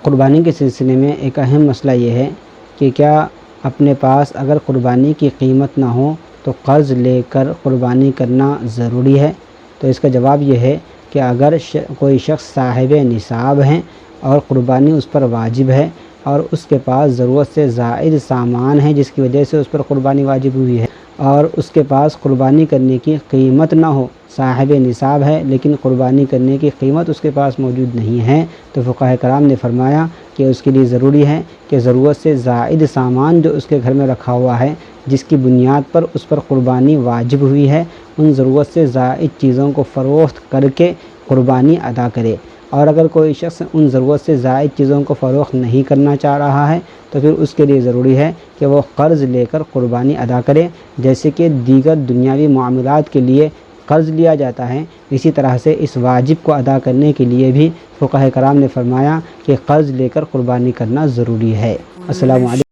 قربانی کے سلسلے میں ایک اہم مسئلہ یہ ہے کہ کیا اپنے پاس اگر قربانی کی قیمت نہ ہو تو قرض لے کر قربانی کرنا ضروری ہے؟ تو اس کا جواب یہ ہے کہ اگر کوئی شخص صاحب نصاب ہیں اور قربانی اس پر واجب ہے اور اس کے پاس ضرورت سے زائد سامان ہے جس کی وجہ سے اس پر قربانی واجب ہوئی ہے، اور اس کے پاس قربانی کرنے کی قیمت نہ ہو، صاحب نصاب ہے لیکن قربانی کرنے کی قیمت اس کے پاس موجود نہیں ہے، تو فقہاء کرام نے فرمایا کہ اس کے لیے ضروری ہے کہ ضرورت سے زائد سامان جو اس کے گھر میں رکھا ہوا ہے جس کی بنیاد پر اس پر قربانی واجب ہوئی ہے، ان ضرورت سے زائد چیزوں کو فروخت کر کے قربانی ادا کرے۔ اور اگر کوئی شخص ان ضرورت سے زائد چیزوں کو فروخت نہیں کرنا چاہ رہا ہے تو پھر اس کے لیے ضروری ہے کہ وہ قرض لے کر قربانی ادا کرے، جیسے کہ دیگر دنیاوی معاملات کے لیے قرض لیا جاتا ہے، اسی طرح سے اس واجب کو ادا کرنے کے لیے بھی فقہاء کرام نے فرمایا کہ قرض لے کر قربانی کرنا ضروری ہے۔ السلام علیکم۔